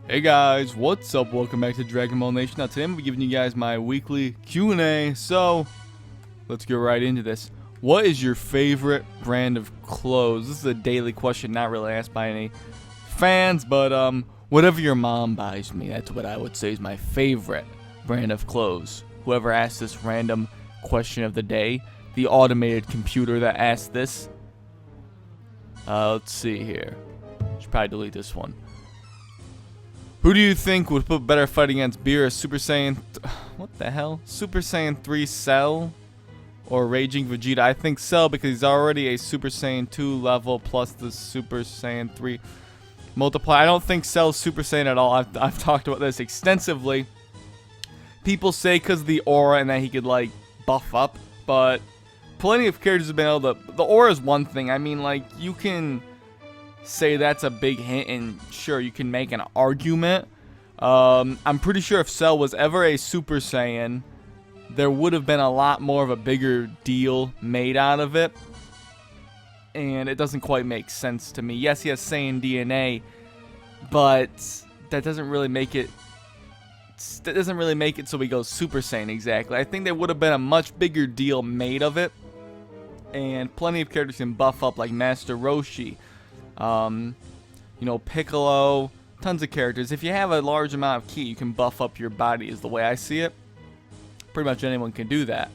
Hey guys, what's up? Welcome back to Dragon Ball Nation. Now today I'm going to be giving you guys my weekly Q&A, so let's get right into this. What is your favorite brand of clothes? This is a daily question, not really asked by any fans, but whatever your mom buys me, that's what I would say is my favorite brand of clothes. Whoever asked this random question of the day, the automated computer that asked this. Let's see here. Should probably delete this one. Who do you think would put better fight against Beer, Super Saiyan... what the hell? Super Saiyan 3 Cell or Raging Vegeta? I think Cell because he's already a Super Saiyan 2 level plus the Super Saiyan 3 multiply. I don't think Cell's Super Saiyan at all. I've talked about this extensively. People say because of the aura and that he could, like, buff up. But plenty of characters have been able to... The aura is one thing. I mean, like, you can... say that's a big hint, and sure, you can make an argument. I'm pretty sure if Cell was ever a Super Saiyan, there would have been a lot more of a bigger deal made out of it, and it doesn't quite make sense to me. Yes, he has Saiyan DNA, but that doesn't really make it so he goes Super Saiyan exactly. I think there would have been a much bigger deal made of it, and plenty of characters can buff up, like Master Roshi, you know, Piccolo, tons of characters. If you have a large amount of ki, you can buff up your body, is the way I see it. Pretty much anyone can do that.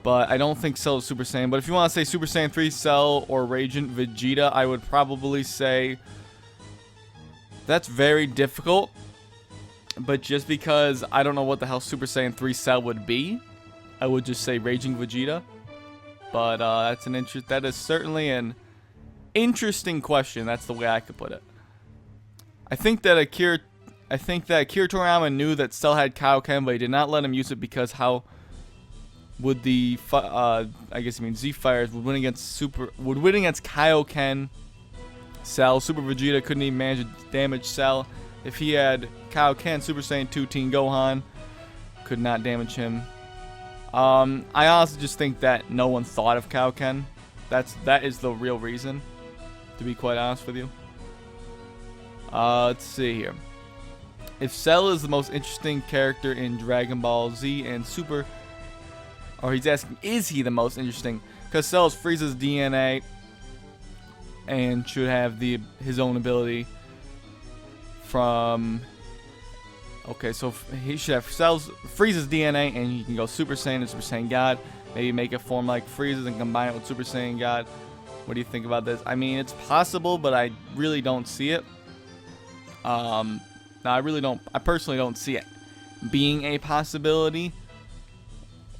But I don't think Cell is Super Saiyan. But if you want to say Super Saiyan 3 Cell or Raging Vegeta, I would probably say that's very difficult. But just because I don't know what the hell Super Saiyan 3 Cell would be, I would just say Raging Vegeta. But that is certainly an interesting question. That's the way I could put it. I think that Akira Toriyama knew that Cell had Kaioken, but he did not let him use it because how would the Z Fighters would win against Kaioken Cell. Super Vegeta couldn't even manage to damage Cell. If he had Kaioken, Super Saiyan 2 Teen Gohan could not damage him. I honestly just think that no one thought of Kaioken. That is the real reason, to be quite honest with you. Let's see here. If Cell is the most interesting character in Dragon Ball Z and Super... Or he's asking, is he the most interesting? Because Cell is Frieza's DNA and should have his own ability from... Okay, so he should have Frieza's DNA and he can go Super Saiyan and Super Saiyan God. Maybe make a form like Frieza and combine it with Super Saiyan God. What do you think about this? I mean, it's possible, but I really don't see it. No, I really don't. I personally don't see it being a possibility.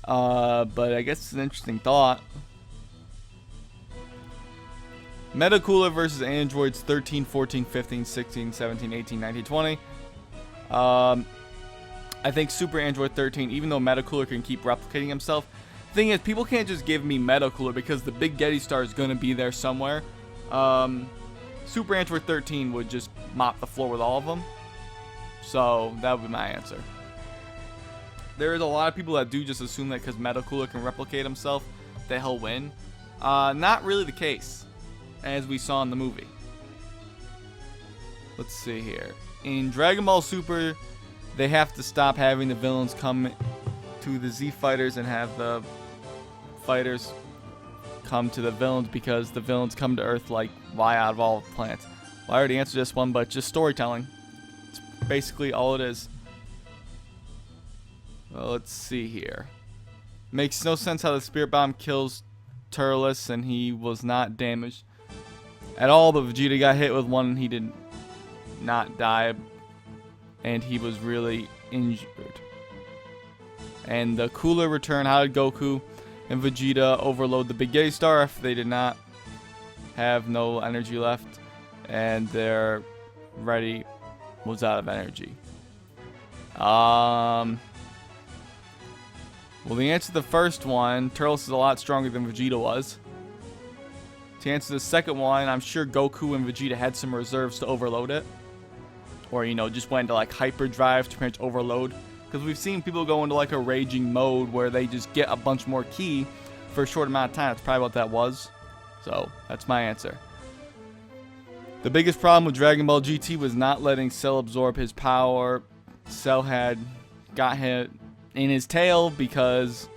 But I guess it's an interesting thought. Metacooler versus Androids 13, 14, 15, 16, 17, 18, 19, 20. I think Super Android 13, even though Metacooler can keep replicating himself. Thing is, people can't just give me Metacooler because the big Getty Star is going to be there somewhere. Super Android 13 would just mop the floor with all of them. So that would be my answer. There is a lot of people that do just assume that because Metacooler can replicate himself that he'll win. Not really the case, as we saw in the movie. Let's see here. In Dragon Ball Super, they have to stop having the villains come to the Z Fighters and have the fighters come to the villains because the villains come to Earth like why out of all planets. Well, I already answered this one, but just storytelling. It's basically all it is. Well, let's see here. Makes no sense how the Spirit Bomb kills Turles and he was not damaged at all, but Vegeta got hit with one and he did not die, and he was really injured. And the cooler return, how did Goku and Vegeta overload the Big Getty Star if they did not have no energy left and their ready was out of energy? Well, the answer to the first one, Turles is a lot stronger than Vegeta was. To answer the second one, I'm sure Goku and Vegeta had some reserves to overload it. Or, you know, just went into like hyperdrive to pretty much overload. Because we've seen people go into like a raging mode where they just get a bunch more ki for a short amount of time. That's probably what that was. So, that's my answer. The biggest problem with Dragon Ball GT was not letting Cell absorb his power. Cell had got hit in his tail because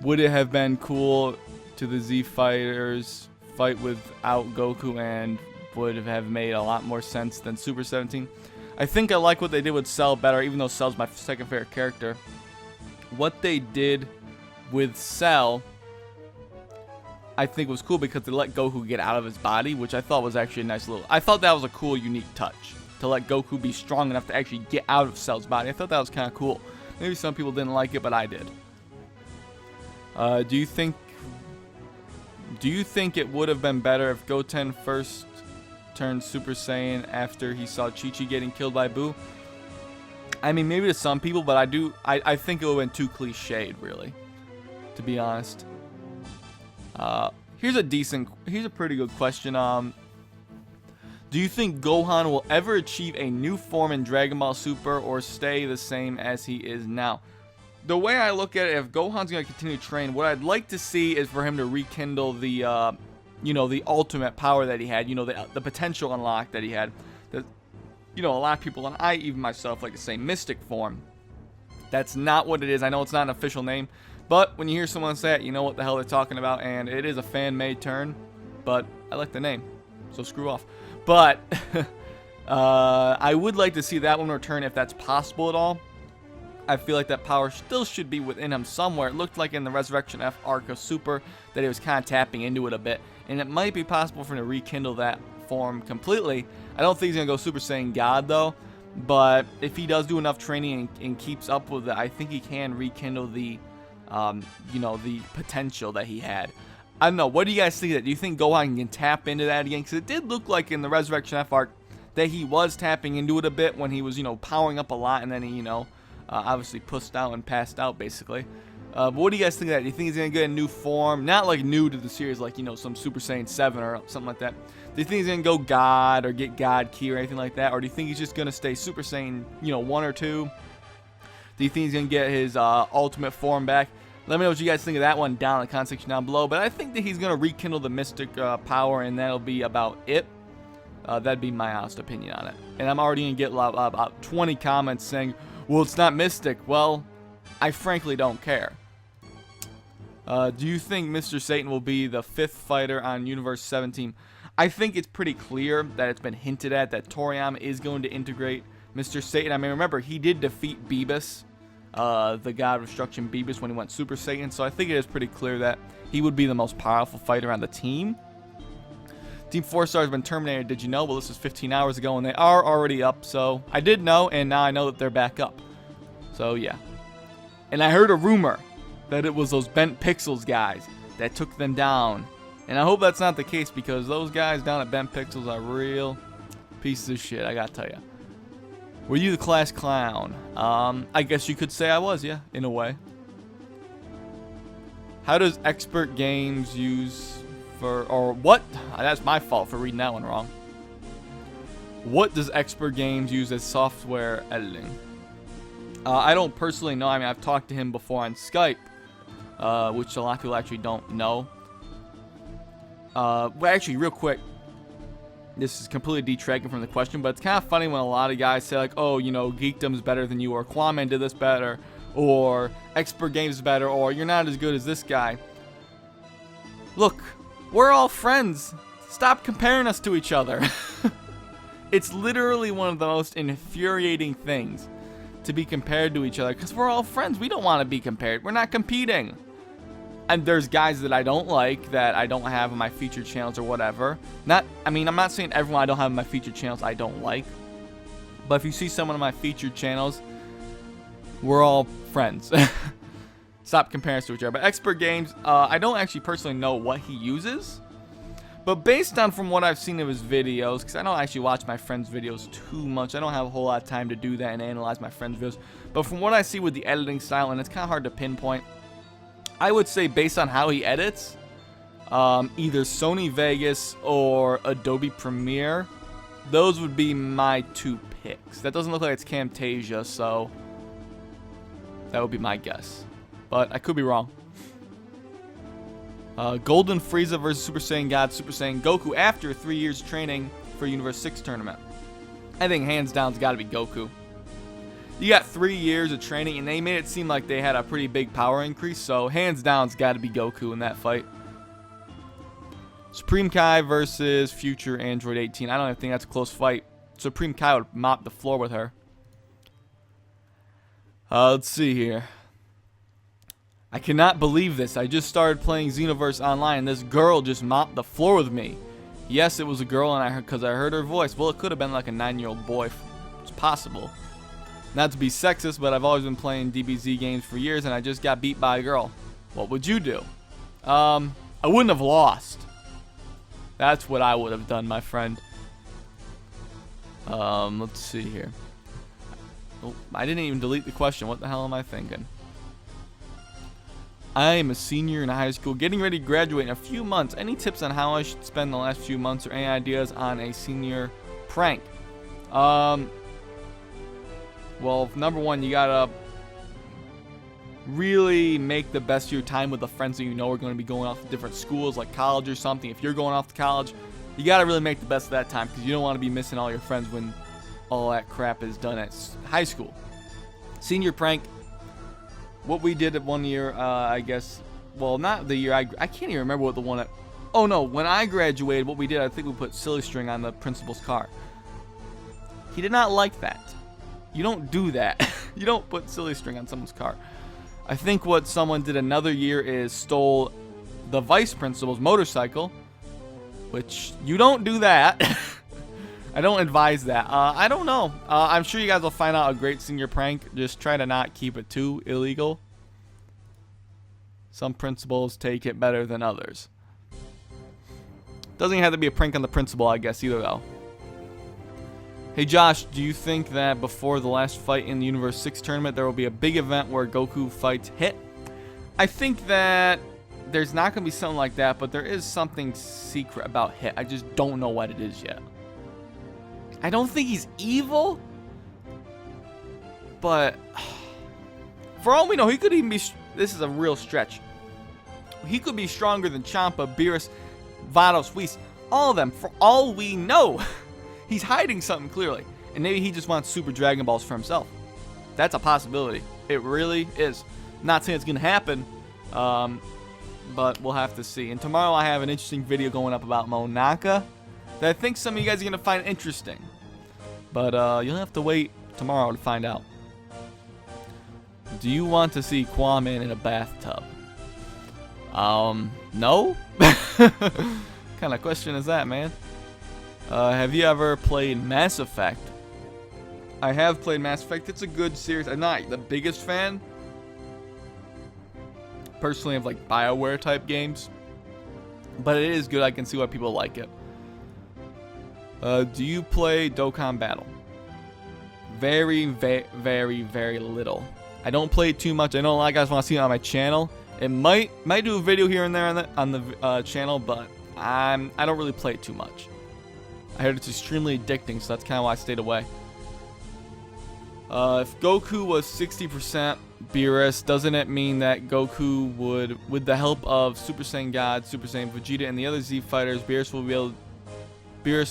would it have been cool to the Z fighters fight without Goku and would have made a lot more sense than Super 17? I think I like what they did with Cell better, even though Cell's my second favorite character. What they did with Cell, I think was cool because they let Goku get out of his body, which I thought was actually a nice little... I thought that was a cool, unique touch. To let Goku be strong enough to actually get out of Cell's body. I thought that was kind of cool. Maybe some people didn't like it, but I did. Do you think it would have been better if Goten first turned Super Saiyan after he saw Chi-Chi getting killed by Buu? I mean, maybe to some people, but I think it would have been too cliched, really, to be honest. Here's a pretty good question. Do you think Gohan will ever achieve a new form in Dragon Ball Super or stay the same as he is now? The way I look at it, if Gohan's going to continue to train, what I'd like to see is for him to rekindle the, the ultimate power that he had, the potential unlock that he had. That, a lot of people, and I even myself, like to say mystic form. That's not what it is. I know it's not an official name, but when you hear someone say it, you know what the hell they're talking about, and it is a fan-made term, but I like the name, so screw off. But I would like to see that one return if that's possible at all. I feel like that power still should be within him somewhere. It looked like in the Resurrection F arc of Super that he was kind of tapping into it a bit. And it might be possible for him to rekindle that form completely. I don't think he's going to go Super Saiyan God, though. But if he does do enough training and keeps up with it, I think he can rekindle the, the potential that he had. I don't know. What do you guys think of that? Do you think Gohan can tap into that again? Because it did look like in the Resurrection F arc that he was tapping into it a bit when he was, powering up a lot and then he, obviously pussed out and passed out, basically. But what do you guys think of that? Do you think he's going to get a new form? Not like new to the series, like, some Super Saiyan 7 or something like that. Do you think he's going to go God or get God Ki or anything like that? Or do you think he's just going to stay Super Saiyan, 1 or 2? Do you think he's going to get his ultimate form back? Let me know what you guys think of that one down in the comment section down below. But I think that he's going to rekindle the mystic power, and that'll be about it. That'd be my honest opinion on it. And I'm already going to get about 20 comments saying, well, it's not mystic. Well, I frankly don't care. Do you think Mr. Satan will be the 5th fighter on Universe 17? I think it's pretty clear that it's been hinted at that Toriyama is going to integrate Mr. Satan. I mean, remember, he did defeat Beerus, the God of Destruction Beerus, when he went Super Saiyan. So I think it is pretty clear that he would be the most powerful fighter on the team. Team 4-star has been terminated. Did you know? Well, this was 15 hours ago, and they are already up. So I did know, and now I know that they're back up. So, yeah. And I heard a rumor that it was those Bent Pixels guys that took them down. And I hope that's not the case, because those guys down at Bent Pixels are real pieces of shit, I gotta tell you. Were you the class clown? I guess you could say I was, yeah, in a way. How does Expert Games use... what? That's my fault for reading that one wrong. What does Expert Games use as software editing? I don't personally know. I mean, I've talked to him before on Skype, which a lot of people actually don't know. But actually, real quick, this is completely detracting from the question, but it's kind of funny when a lot of guys say, like, oh, Geekdom's better than you, or Kwame did this better, or Expert Games is better, or you're not as good as this guy. Look, we're all friends. Stop comparing us to each other. It's literally one of the most infuriating things to be compared to each other, because we're all friends. We don't want to be compared. We're not competing. And there's guys that I don't like, that I don't have on my featured channels or whatever. I'm not saying everyone I don't have on my featured channels I don't like. But if you see someone on my featured channels, we're all friends. Stop comparing us to each other. But Expert Games, I don't actually personally know what he uses. But based on from what I've seen of his videos, because I don't actually watch my friends' videos too much. I don't have a whole lot of time to do that and analyze my friends' videos. But from what I see with the editing style, and it's kind of hard to pinpoint, I would say based on how he edits, either Sony Vegas or Adobe Premiere, those would be my 2 picks. That doesn't look like it's Camtasia, so that would be my guess. But I could be wrong. Golden Frieza versus Super Saiyan God, Super Saiyan Goku. After 3 years training, for Universe 6 tournament? I think hands down it's got to be Goku. You got 3 years of training, and they made it seem like they had a pretty big power increase, so hands down it's got to be Goku in that fight. Supreme Kai versus Future Android 18. I don't even think that's a close fight. Supreme Kai would mop the floor with her. Let's see here. I cannot believe this. I just started playing Xenoverse Online, and this girl just mopped the floor with me. Yes, it was a girl, and because I heard her voice. Well, it could have been like a 9-year-old boy. It's possible. Not to be sexist, but I've always been playing DBZ games for years, and I just got beat by a girl. What would you do? I wouldn't have lost. That's what I would have done, my friend. Let's see here. Oh, I didn't even delete the question. What the hell am I thinking? I am a senior in high school, getting ready to graduate in a few months. Any tips on how I should spend the last few months, or any ideas on a senior prank? Well, number one, you gotta really make the best of your time with the friends that you know are going to be going off to different schools, like college or something. If you're going off to college, you gotta really make the best of that time, because you don't want to be missing all your friends when all that crap is done at high school. Senior prank. What we did at 1 year, I guess. Well, not the year. I can't even remember what the one at. Oh no, when I graduated, what we did, I think we put silly string on the principal's car. He did not like that. You don't do that. You don't put silly string on someone's car. I think what someone did another year is stole the vice principal's motorcycle, which you don't do that. I don't advise that. I don't know. I'm sure you guys will find out a great senior prank. Just try to not keep it too illegal. Some principals take it better than others. Doesn't even have to be a prank on the principal, I guess, either, though. Hey, Josh, do you think that before the last fight in the Universe 6 tournament, there will be a big event where Goku fights Hit? I think that there's not going to be something like that, but there is something secret about Hit. I just don't know what it is yet. I don't think he's evil, but for all we know, he could even be. This is a real stretch. He could be stronger than Champa, Beerus, Vados, Whis, all of them. For all we know, he's hiding something clearly, and maybe he just wants Super Dragon Balls for himself. That's a possibility. It really is. Not saying it's gonna happen, but we'll have to see. And tomorrow I have an interesting video going up about Monaka that I think some of you guys are going to find interesting. But you'll have to wait tomorrow to find out. Do you want to see Kwame in a bathtub? No? What kind of question is that, man? Have you ever played Mass Effect? I have played Mass Effect. It's a good series. I'm not the biggest fan, personally, of like BioWare type games. But it is good. I can see why people like it. Do you play Dokkan Battle? Very, very little. I don't play it too much. I know a lot of guys want to see it on my channel. It might do a video here and there on the channel, but I don't really play it too much. I heard it's extremely addicting, so that's kind of why I stayed away. If Goku was 60% Beerus, doesn't it mean that Goku would, with the help of Super Saiyan God, Super Saiyan Vegeta, and the other Z fighters, Beerus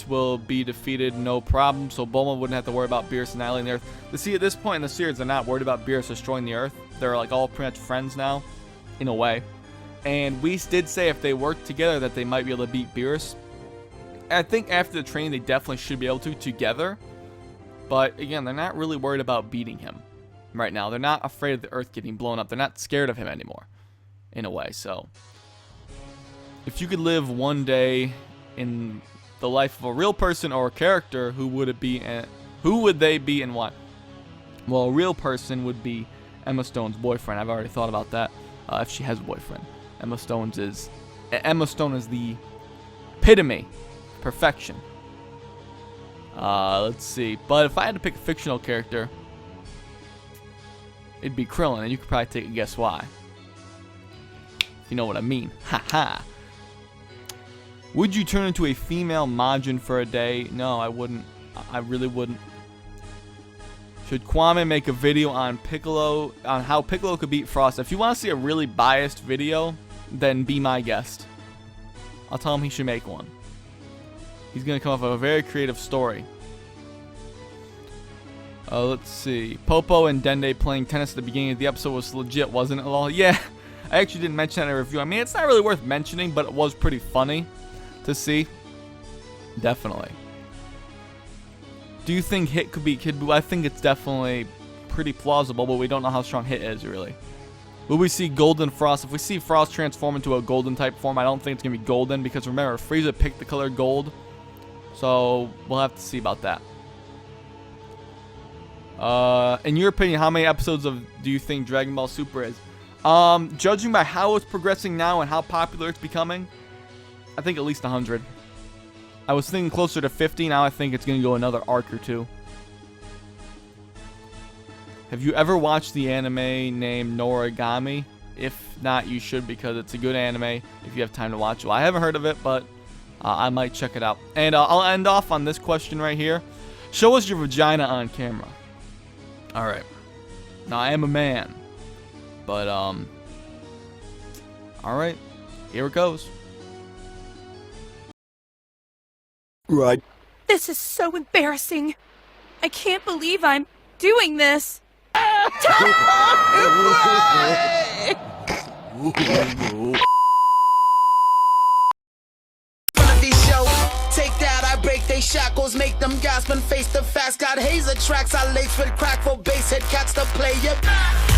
will be defeated, no problem. So Bulma wouldn't have to worry about Beerus annihilating the Earth. But see, at this point in the series, they're not worried about Beerus destroying the Earth. They're like all pretty much friends now, in a way. And Whis did say if they work together that they might be able to beat Beerus. I think after the training, they definitely should be able to together. But again, they're not really worried about beating him right now. They're not afraid of the Earth getting blown up. They're not scared of him anymore, in a way. So, if you could live one day in the life of a real person or a character, who would it be, and who would they be, and what? Well, a real person would be Emma Stone's boyfriend. I've already thought about that. If she has a boyfriend, Emma Stone is the epitome, perfection. Let's see. But if I had to pick a fictional character, it'd be Krillin, and you could probably take a guess why. If you know what I mean. Haha. Would you turn into a female Majin for a day? No, I wouldn't. I really wouldn't. Should Kwame make a video on Piccolo, on how Piccolo could beat Frost? If you want to see a really biased video, then be my guest. I'll tell him he should make one. He's going to come up with a very creative story. Let's see. Popo and Dende playing tennis at the beginning of the episode was legit, wasn't it, lol? Yeah, I actually didn't mention that in a review. I mean, it's not really worth mentioning, but it was pretty funny to see. Definitely. Do you think Hit could be Kid Buu? I think it's definitely pretty plausible, but we don't know how strong Hit is, really. Will we see Golden Frost? If we see Frost transform into a golden type form, I don't think it's going to be golden, because remember, Frieza picked the color gold. So, we'll have to see about that. In your opinion, how many episodes do you think Dragon Ball Super is? Judging by how it's progressing now and how popular it's becoming, I think at least 100. I was thinking closer to 50. Now I think it's going to go another arc or two. Have you ever watched the anime named Noragami? If not, you should, because it's a good anime if you have time to watch it. Well, I haven't heard of it, but I might check it out. And I'll end off on this question right here. Show us your vagina on camera. Alright. Now, I am a man. But, alright. Here it goes. Right. This is so embarrassing. I can't believe I'm doing this. Take that, I break they shackles, make them gasp and face the facts. Got hazer tracks, I lace with crack for bass head cats to play it.